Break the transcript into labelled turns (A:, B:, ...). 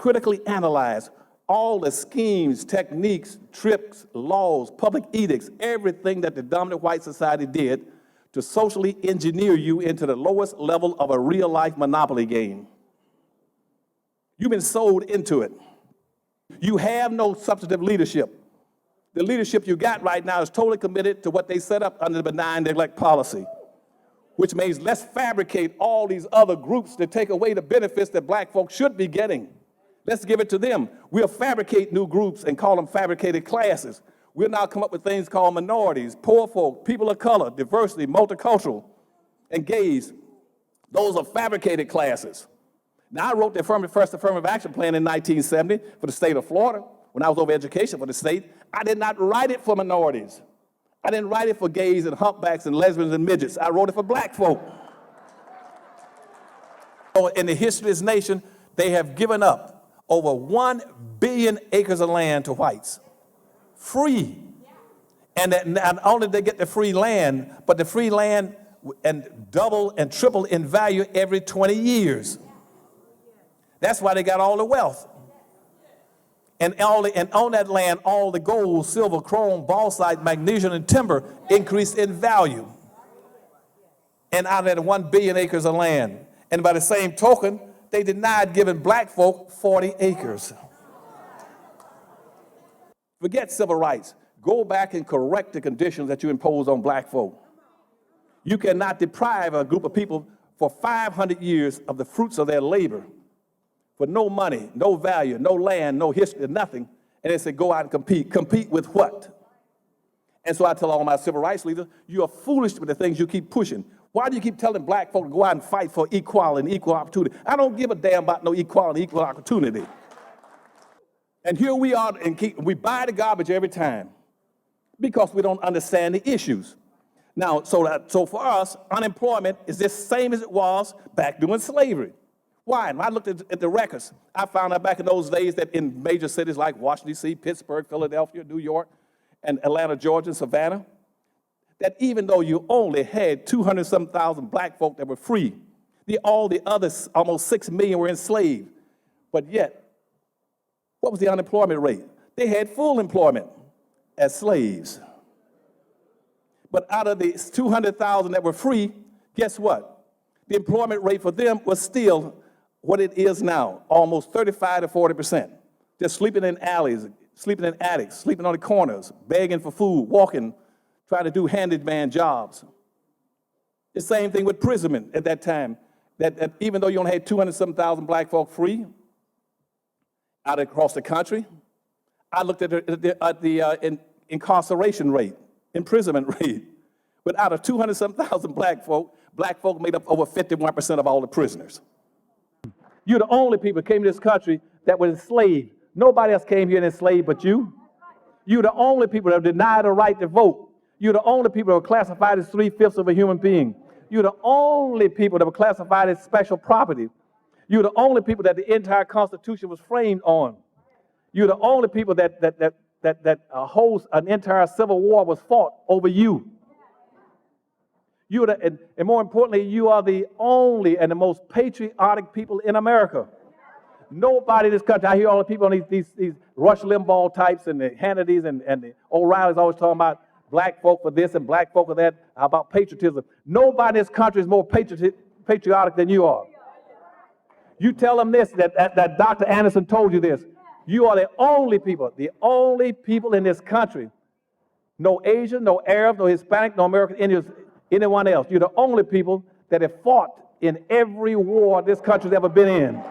A: critically analyze all the schemes, techniques, tricks, laws, public edicts, everything that the dominant white society did to socially engineer you into the lowest level of a real-life monopoly game. You've been sold into it. You have no substantive leadership. The leadership you got right now is totally committed to what they set up under the benign neglect policy, which means let's fabricate all these other groups to take away the benefits that black folks should be getting. Let's give it to them. We'll fabricate new groups and call them fabricated classes. We'll now come up with things called minorities, poor folk, people of color, diversity, multicultural, and gays. Those are fabricated classes. Now, I wrote the first affirmative action plan in 1970 for the state of Florida. When I was over education for the state, I did not write it for minorities. I didn't write it for gays and humpbacks and lesbians and midgets. I wrote it for black folk. So in the history of this nation, they have given up over 1 billion acres of land to whites, free. And that not only did they get the free land, but the free land and double and triple in value every 20 years. That's why they got all the wealth. And on that land, all the gold, silver, chrome, bauxite, magnesium, and timber increased in value. And out of that 1 billion acres of land. And by the same token, they denied giving black folk 40 acres. Forget civil rights. Go back and correct the conditions that you impose on black folk. You cannot deprive a group of people for 500 years of the fruits of their labor for no money, no value, no land, no history, nothing. And they say, go out and compete. Compete with what? And so I tell all my civil rights leaders, you are foolish with the things you keep pushing. Why do you keep telling black folk to go out and fight for equality and equal opportunity? I don't give a damn about no equality, equal opportunity. And here we are, and we buy the garbage every time because we don't understand the issues. Now, so for us, unemployment is the same as it was back during slavery. Why? When I looked at the records, I found out back in those days that in major cities like Washington, D.C., Pittsburgh, Philadelphia, New York, and Atlanta, Georgia, and Savannah, that even though you only had 200-some thousand black folk that were free, all the others, almost 6 million, were enslaved. But yet, what was the unemployment rate? They had full employment as slaves. But out of the 200,000 that were free, guess what? The employment rate for them was still what it is now, almost 35 to 40%. Just sleeping in alleys, sleeping in attics, sleeping on the corners, begging for food, walking, trying to do handyman jobs. The same thing with imprisonment at that time, that even though you only had 200-some thousand black folk free out across the country, I looked at the incarceration rate, imprisonment rate. But out of 200-some thousand black folk made up over 51% of all the prisoners. You're the only people that came to this country that were enslaved. Nobody else came here enslaved but you. You're the only people that were denied the right to vote. You're the only people that were classified as 3/5 of a human being. You're the only people that were classified as special property. You're the only people that the entire Constitution was framed on. You're the only people that an entire civil war was fought over you. And more importantly, you are the only and the most patriotic people in America. Nobody in this country, I hear all the people on these Rush Limbaugh types and the Hannitys and the O'Reillys always talking about black folk for this and black folk for that, about patriotism. Nobody in this country is more patriotic than you are. You tell them this, that Dr. Anderson told you this. You are the only people in this country, no Asian, no Arab, no Hispanic, no American Indians, anyone else. You're the only people that have fought in every war this country's ever been in.